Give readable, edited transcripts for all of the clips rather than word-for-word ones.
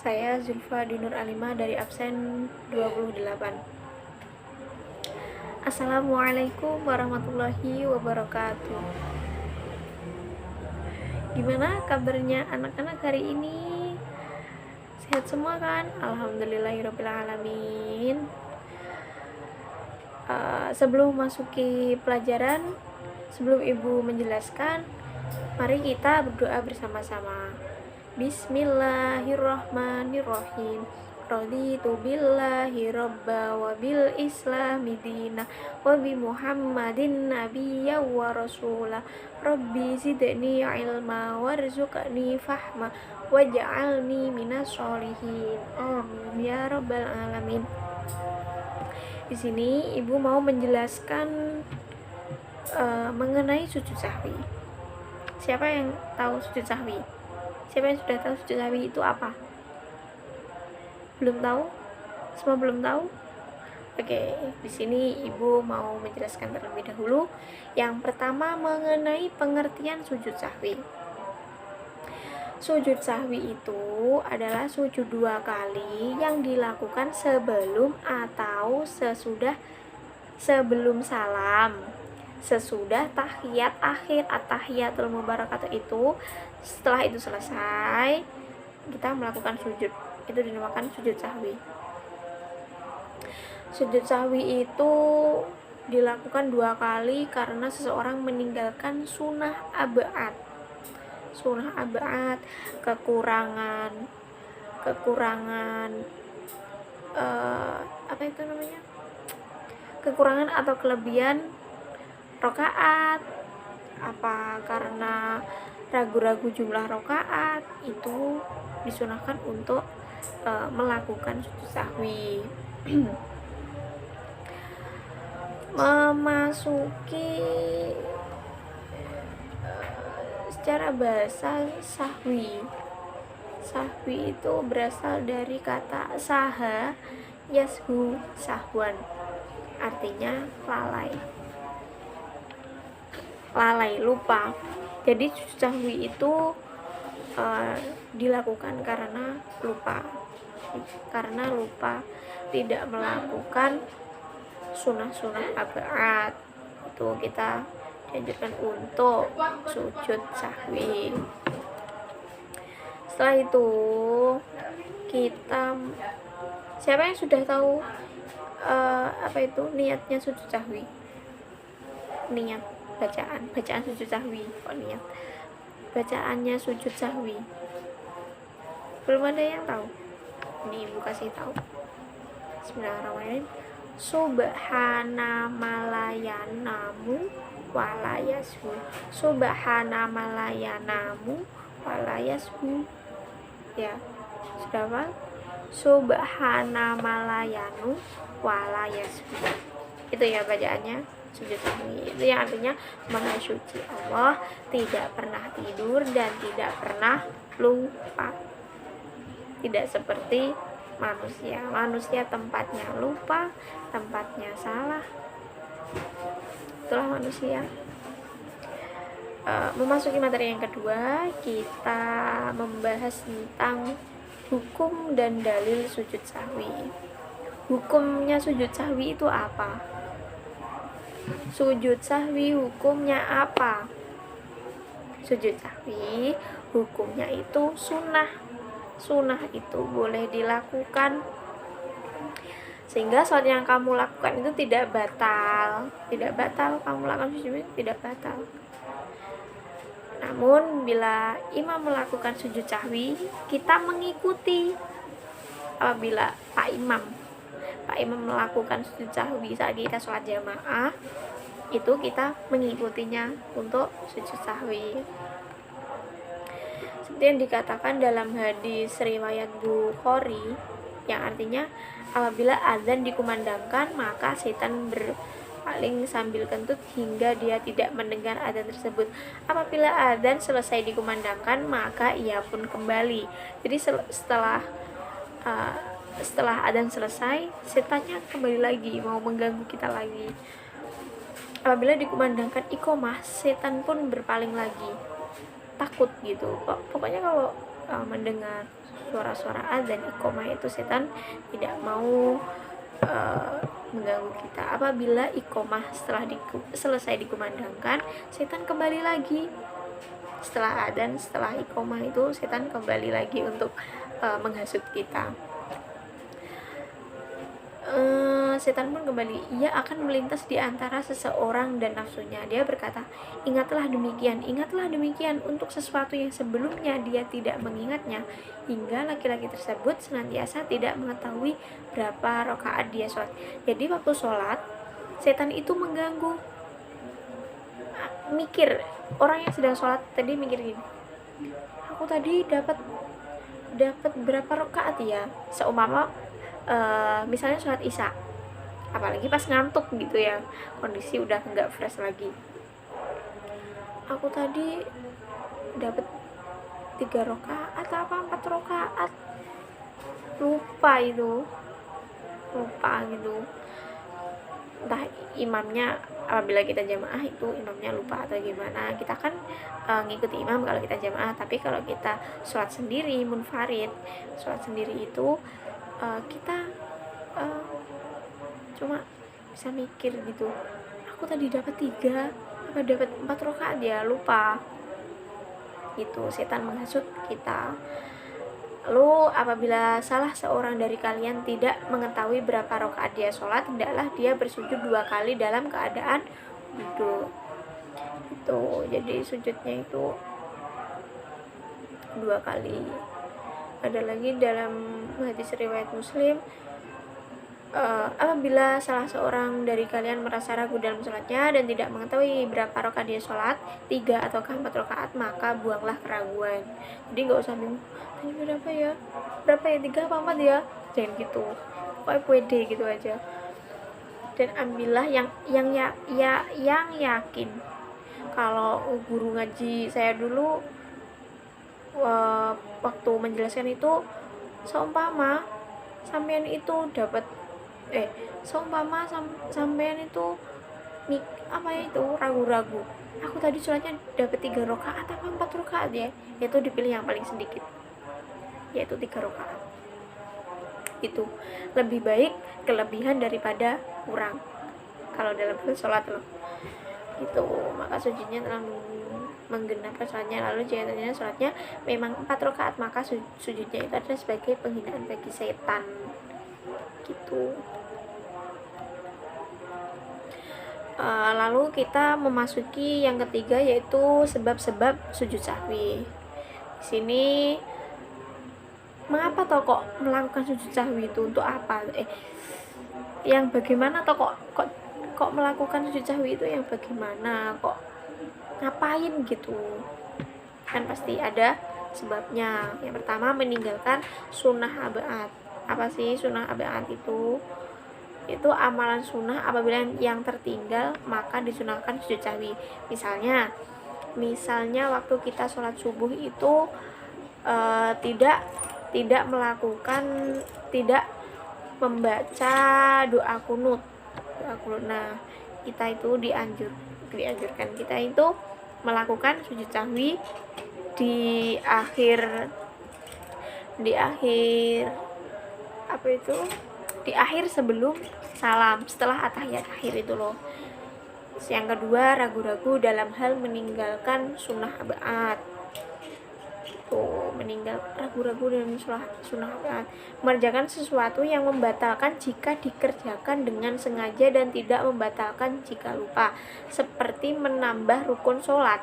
Saya Zulfa Dinur Alimah dari absen 28. Assalamualaikum warahmatullahi wabarakatuh. Gimana kabarnya anak-anak hari ini? Sehat semua kan? Alhamdulillahirrabbilalamin. Sebelum masuki pelajaran, sebelum ibu menjelaskan, mari kita berdoa bersama-sama. Bismillahirrahmanirrahim. Raditu billahi robba wa bil islami dina wa bi muhammadin nabiyya wa rasulah. Rabbi zidni ilma warzuqni fahma waj'alni minas sholihin. Amin ya rabbal alamin. Di sini ibu mau menjelaskan mengenai sujud sahwi. Siapa yang tahu sujud sahwi? Siapa yang sudah tahu sujud sahwi itu apa? Belum tahu? Semua belum tahu? Oke, di sini ibu mau menjelaskan terlebih dahulu. Yang pertama mengenai pengertian sujud sahwi. Sujud sahwi itu adalah sujud 2 kali yang dilakukan sebelum atau sebelum salam, sesudah tahiyat akhir at-tahiyatul mubarakatuh itu. Setelah itu selesai, kita melakukan sujud. Itu dinamakan sujud sahwi. Sujud sahwi itu dilakukan 2 kali karena seseorang meninggalkan sunnah ab'ad. Sunnah ab'ad, kekurangan kekurangan atau kelebihan rakaat, apa karena ragu-ragu jumlah rakaat, itu disunahkan untuk melakukan sujud sahwi. Memasuki secara bahasa sahwi itu berasal dari kata saha yashu sahwan, artinya lalai, lupa. Jadi sujud sahwi itu dilakukan karena lupa tidak melakukan sunnah ab'ad. Itu kita dianjurkan untuk sujud sahwi. Setelah itu siapa yang sudah tahu apa itu niatnya sujud sahwi? Niat bacaan sujud sahwi. Niat bacaannya sujud sahwi belum ada yang tahu? Ini ibu kasih tahu. Bismillahirrahmanirrahim. Subhana malayanamu walayashu. Subhana malayanamu walayashu. Ya, sudah apa? Subhana malayanu walayashu. Itu ya bacaannya sujud sahwi. Itu yang artinya Maha Suci Allah, tidak pernah tidur dan tidak pernah lupa. Tidak seperti manusia tempatnya lupa, tempatnya salah. Itulah manusia. Memasuki materi yang kedua, kita membahas tentang hukum dan dalil sujud sahwi. Hukumnya sujud sahwi itu apa? Sujud sahwi hukumnya apa? Sujud sahwi hukumnya itu sunnah. Sunnah itu boleh dilakukan sehingga sholat yang kamu lakukan itu tidak batal. Kamu lakukan sujud tidak batal. Namun bila imam melakukan sujud sahwi, kita mengikuti. Apabila Pak Imam melakukan sujud sahwi saat kita sholat jamaah, itu kita mengikutinya untuk sujud sahwi. Seperti yang dikatakan dalam hadis riwayat Bukhari, yang artinya apabila azan dikumandangkan maka setan berpaling sambil kentut hingga dia tidak mendengar azan tersebut. Apabila azan selesai dikumandangkan maka ia pun kembali. Jadi setelah azan selesai, setannya kembali lagi mau mengganggu kita lagi. Apabila dikumandangkan iqomah, setan pun berpaling lagi, takut gitu. Pokoknya kalau mendengar suara-suara azan iqomah itu setan tidak mau mengganggu kita. Apabila iqomah selesai dikumandangkan, setan kembali lagi. Setelah adzan, setelah iqomah itu setan kembali lagi untuk menghasut kita. Setan pun kembali, ia akan melintas di antara seseorang dan nafsunya. Dia berkata, ingatlah demikian, untuk sesuatu yang sebelumnya dia tidak mengingatnya, hingga laki-laki tersebut senantiasa tidak mengetahui berapa rakaat dia sholat. Jadi waktu sholat, setan itu mengganggu. Mikir, orang yang sedang sholat tadi mikir gini, aku tadi dapat berapa rakaat ya? Seumpama misalnya sholat isya, apalagi pas ngantuk gitu ya, kondisi udah nggak fresh lagi, aku tadi dapat 3 rakaat apa 4 rakaat, lupa gitu, entah imamnya, apabila kita jamaah itu imamnya lupa atau gimana. Kita kan ngikuti imam kalau kita jamaah, tapi kalau kita sholat sendiri munfarid, sholat sendiri itu kita cuma bisa mikir gitu, aku tadi dapat 3 apa dapat 4 rakaat ya, lupa gitu. Setan menghasut kita. Lalu apabila salah seorang dari kalian tidak mengetahui berapa rakaat dia sholat, hendaklah dia bersujud 2 kali dalam keadaan duduk. Itu jadi sujudnya itu 2 kali. Ada lagi dalam hadis riwayat Muslim, apabila salah seorang dari kalian merasa ragu dalam sholatnya dan tidak mengetahui berapa rakaat dia sholat, 3 ataukah 4 rakaat, maka buanglah keraguan. Jadi nggak usah bingung, tadi berapa ya 3 apa 4 ya, jangan gitu, pokoknya pede gitu aja. Dan ambillah yang yakin. Kalau guru ngaji saya dulu waktu menjelaskan itu, seumpama sampean itu dapat sampean itu ragu-ragu, aku tadi sholatnya dapat 3 rakaat apa 4 rakaat ya, yaitu dipilih yang paling sedikit, yaitu 3 rakaat. Itu lebih baik kelebihan daripada kurang kalau dalam sholat loh. Itu maka sujudnya telah menggenapkan sholatnya. Lalu jika sholatnya memang 4 rakaat, maka sujudnya itu adalah sebagai penghinaan bagi setan gitu. Lalu kita memasuki yang ketiga, yaitu sebab-sebab sujud sahwi. Di sini mengapa toh kok melakukan sujud sahwi itu, untuk apa? Yang bagaimana toh kok melakukan sujud sahwi itu, yang bagaimana, kok ngapain gitu? Kan pasti ada sebabnya. Yang pertama, meninggalkan sunnah abaat. Apa sih sunnah abaat itu? Itu amalan sunnah apabila yang tertinggal maka disunahkan sujud sahwi. Misalnya waktu kita sholat subuh itu tidak membaca doa kunut. Nah, kita itu dianjurkan kita itu melakukan sujud sahwi di akhir sebelum salam, setelah at-tahiyat akhir itu loh. Yang kedua, ragu-ragu dalam hal meninggalkan sunnah abaat. Ragu-ragu dalam sunnah abaat, mengerjakan sesuatu yang membatalkan jika dikerjakan dengan sengaja dan tidak membatalkan jika lupa, seperti menambah rukun sholat.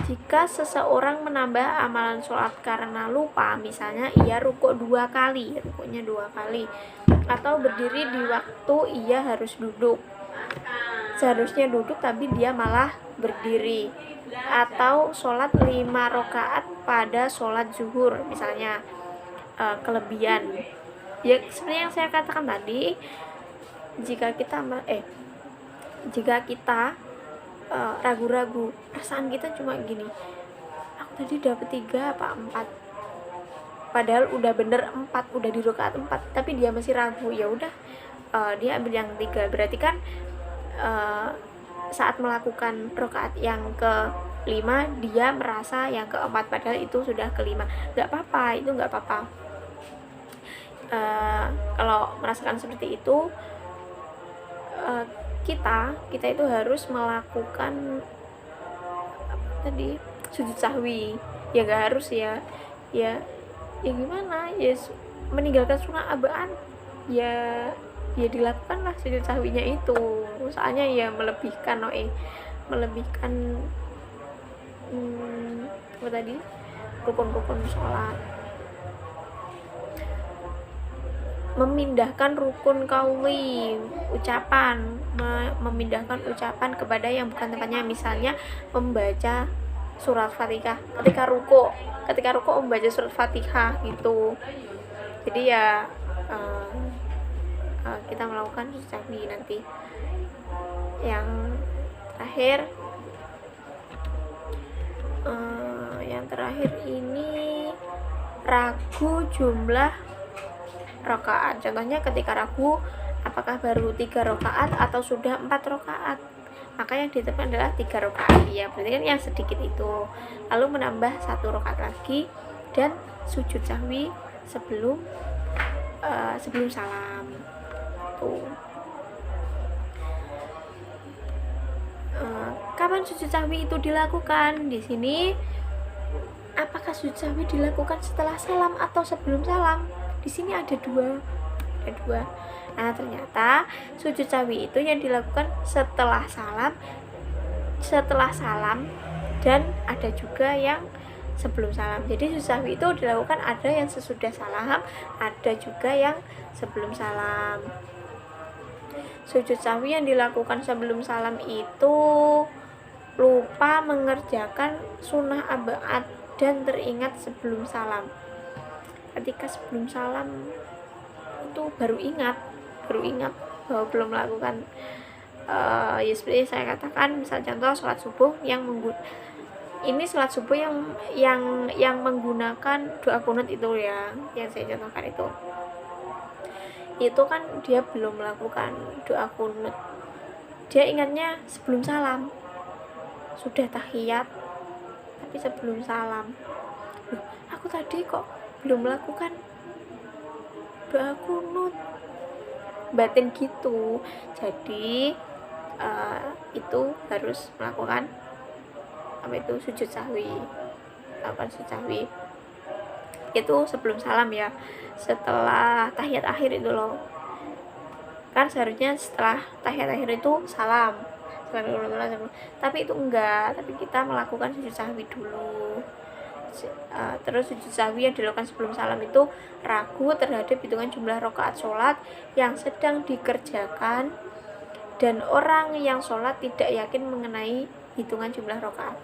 Jika seseorang menambah amalan sholat karena lupa, misalnya ia rukuk 2 kali, atau berdiri di waktu ia seharusnya duduk tapi dia malah berdiri, atau sholat 5 rakaat pada sholat zuhur misalnya, kelebihan. Ya seperti yang saya katakan tadi, jika kita ragu-ragu, perasaan kita cuma gini, aku tadi dapat 3 apa 4, padahal udah bener 4, udah di rakaat 4, tapi dia masih ragu, ya udah dia ambil yang 3. Berarti kan saat melakukan rakaat yang ke 5 dia merasa yang keempat padahal itu sudah kelima. Nggak apa-apa, itu nggak apa-apa. Kalau merasakan seperti itu, kita itu harus melakukan tadi sujud sahwi. Ya nggak harus ya gimana ya, meninggalkan sunah abaan ya dilakukan lah sujud sahwinya itu. Soalnya ya melebihkan apa tadi, rukun-rukun sholat, memindahkan rukun kauli ucapan, memindahkan ucapan kepada yang bukan tempatnya. Misalnya membaca surat Fatihah ketika ruku membaca surat Fatihah gitu. Jadi ya kita melakukan sujud sahwi nanti. Yang terakhir ini ragu jumlah rakaat. Contohnya ketika ragu apakah baru 3 rakaat atau sudah 4 rakaat, maka yang ditentukan adalah 3 rakaat ya, berarti kan yang sedikit itu. Lalu menambah 1 rakaat lagi dan sujud sahwi sebelum salam tuh. Kapan sujud sahwi itu dilakukan? Di sini apakah sujud sahwi dilakukan setelah salam atau sebelum salam? Di sini ada dua. Nah, ternyata sujud sahwi itu yang dilakukan setelah salam dan ada juga yang sebelum salam. Jadi sujud sahwi itu dilakukan ada yang sesudah salam, ada juga yang sebelum salam. Sujud sahwi yang dilakukan sebelum salam itu lupa mengerjakan sunnah abaat dan teringat sebelum salam. Ketika sebelum salam itu baru ingat bahwa belum melakukan ya seperti saya katakan, misal contoh sholat subuh ini sholat subuh yang menggunakan doa kunut itu ya, yang saya contohkan itu kan dia belum melakukan doa kunut, dia ingatnya sebelum salam, sudah tahiyat tapi sebelum salam. Loh, aku tadi kok belum melakukan doa kunut, batin gitu. Jadi itu harus melakukan sujud sahwi. Itu sebelum salam ya, setelah tahiyat akhir itu loh. Kan seharusnya setelah tahiyat akhir itu salam, tapi itu enggak, tapi kita melakukan sujud sahwi dulu. Terus sujud sahwi yang dilakukan sebelum salam itu ragu terhadap hitungan jumlah rakaat sholat yang sedang dikerjakan dan orang yang sholat tidak yakin mengenai hitungan jumlah rakaat.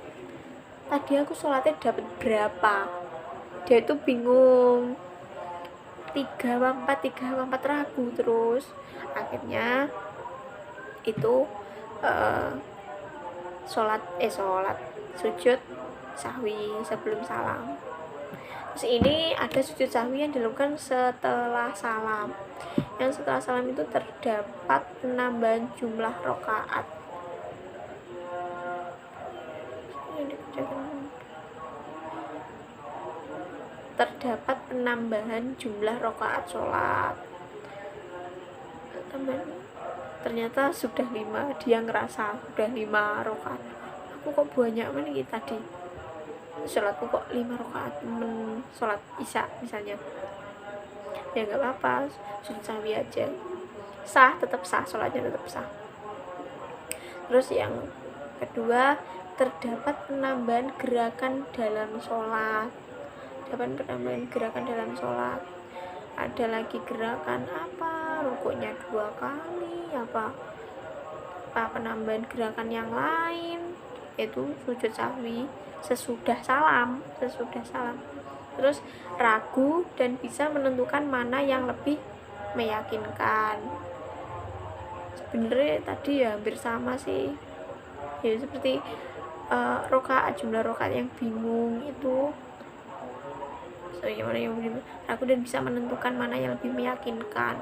Tadi aku sholatnya dapat berapa, dia itu bingung, 3/4 ragu. Terus akhirnya itu sujud sahwi sebelum salam. Terus ini ada sujud sahwi yang dilakukan setelah salam. Yang setelah salam itu terdapat penambahan jumlah rakaat. Terdapat penambahan jumlah rakaat sholat. Ternyata sudah 5, dia ngerasa sudah 5 rakaat. Aku kok banyak mana tadi? Sholatku kok 5 rakaat, sholat isya misalnya. Ya nggak apa-apa, sujud sahwi aja. Tetap sah, sholatnya tetap sah. Terus yang kedua, terdapat penambahan gerakan dalam sholat. Ada lagi gerakan rukuknya 2 kali, penambahan gerakan yang lain, yaitu sujud sahwi sesudah salam. Terus ragu dan bisa menentukan mana yang lebih meyakinkan. Sebenarnya tadi ya hampir sama sih ya, seperti jumlah rakaat yang bingung itu, bagaimana yang ragu dan bisa menentukan mana yang lebih meyakinkan.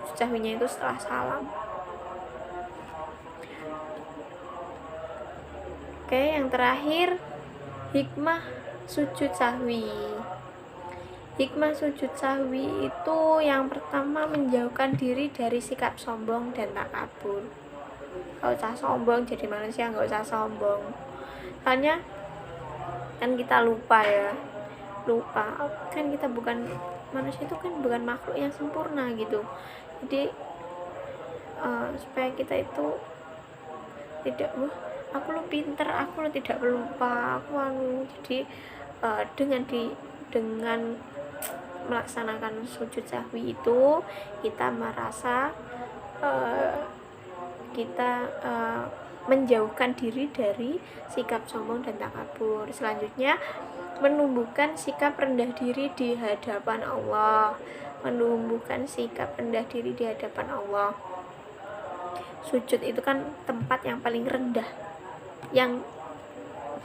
Sujud sahwinya itu setelah salam. Oke, yang terakhir hikmah sujud sahwi. Hikmah sujud sahwi itu yang pertama menjauhkan diri dari sikap sombong dan takabur. Gak usah sombong, jadi manusia gak usah sombong. Soalnya kan kita lupa kan kita bukan manusia, itu kan bukan makhluk yang sempurna gitu. Jadi supaya kita itu tidak aku lo pinter, aku lo tidak lupa, aku jadi dengan melaksanakan sujud sahwi itu kita merasa kita menjauhkan diri dari sikap sombong dan takabur. Selanjutnya menumbuhkan sikap rendah diri di hadapan Allah. Menumbuhkan sikap rendah diri di hadapan Allah. Sujud itu kan tempat yang paling rendah, yang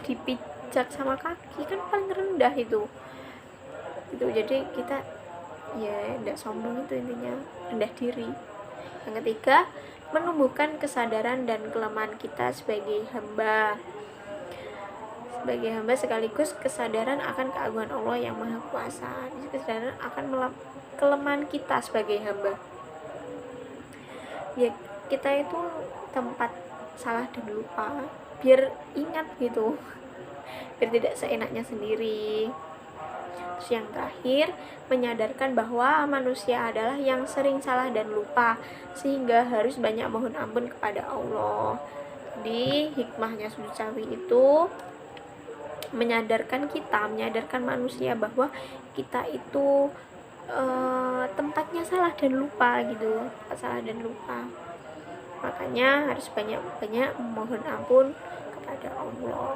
dipijak sama kaki kan paling rendah itu. Jadi kita ya tidak sombong, itu intinya rendah diri. Yang ketiga, menumbuhkan kesadaran dan kelemahan kita sebagai hamba sekaligus kesadaran akan keagungan Allah yang Maha Kuasa. Kesadaran akan kelemahan kita sebagai hamba. Ya, kita itu tempat salah dan lupa, biar ingat gitu, biar tidak seenaknya sendiri. Terus yang terakhir, menyadarkan bahwa manusia adalah yang sering salah dan lupa, sehingga harus banyak mohon ampun kepada Allah. Jadi hikmahnya sujud sahwi itu menyadarkan manusia bahwa kita itu tempatnya salah dan lupa gitu, makanya harus banyak mohon ampun kepada Allah.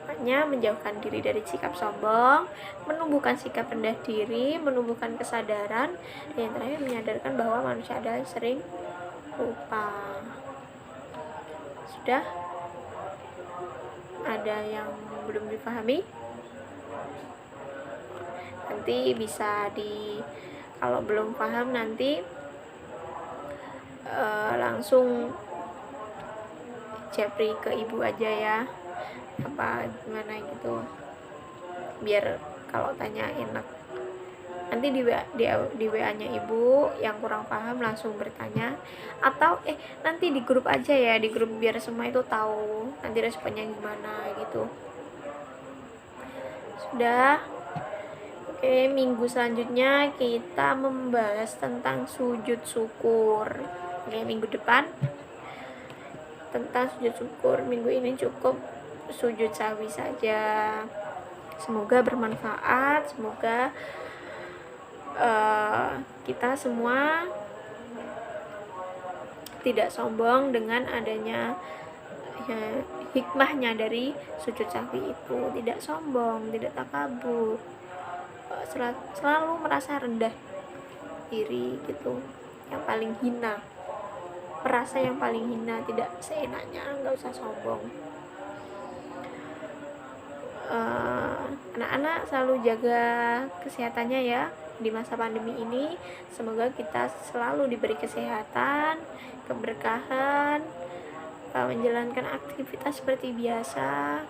Makanya menjauhkan diri dari sikap sombong, menumbuhkan sikap rendah diri, menumbuhkan kesadaran, dan yang terakhir menyadarkan bahwa manusia adalah sering lupa. Sudah? Ada yang belum dipahami? Nanti bisa kalau belum paham nanti langsung japri ke ibu aja ya, apa gimana gitu, biar kalau tanya enak. Nanti di WA nya ibu yang kurang paham langsung bertanya, atau nanti di grup aja ya, di grup biar semua itu tahu nanti responnya gimana gitu. Sudah. Oke, minggu selanjutnya kita membahas tentang sujud syukur. Oke, minggu depan tentang sujud syukur. Minggu ini cukup sujud sahwi saja. Semoga bermanfaat, semoga kita semua tidak sombong dengan adanya hikmahnya dari sujud sahwi itu. Tidak sombong, tidak takabur, selalu merasa rendah diri gitu, yang paling hina, merasa yang paling hina, tidak seenaknya, nggak usah sombong. Anak-anak selalu jaga kesehatannya ya di masa pandemi ini. Semoga kita selalu diberi kesehatan, keberkahan, menjalankan aktivitas seperti biasa.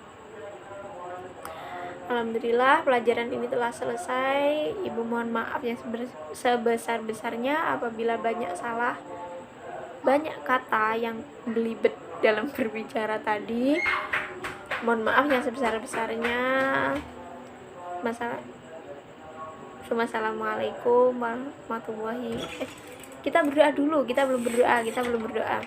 Alhamdulillah pelajaran ini telah selesai. Ibu mohon maaf yang sebesar-besarnya apabila banyak kata yang belibet dalam berbicara tadi. Mohon maaf yang sebesar-besarnya. Assalamualaikum warahmatullahi. Kita berdoa dulu, kita belum berdoa.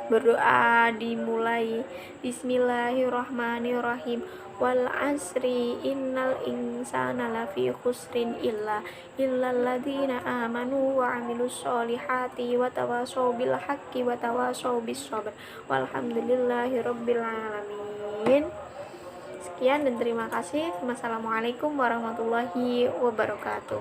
Berdoa dimulai. Bismillahirrahmanirrahim. Wal asri innal insana lafi khusrin illa alladzina amanu wa amilus solihati wa tawasaw bil haqqi wa tawasaw bis sabr. Walhamdulillahirabbil alamin. Sekian dan terima kasih. Wassalamualaikum warahmatullahi wabarakatuh.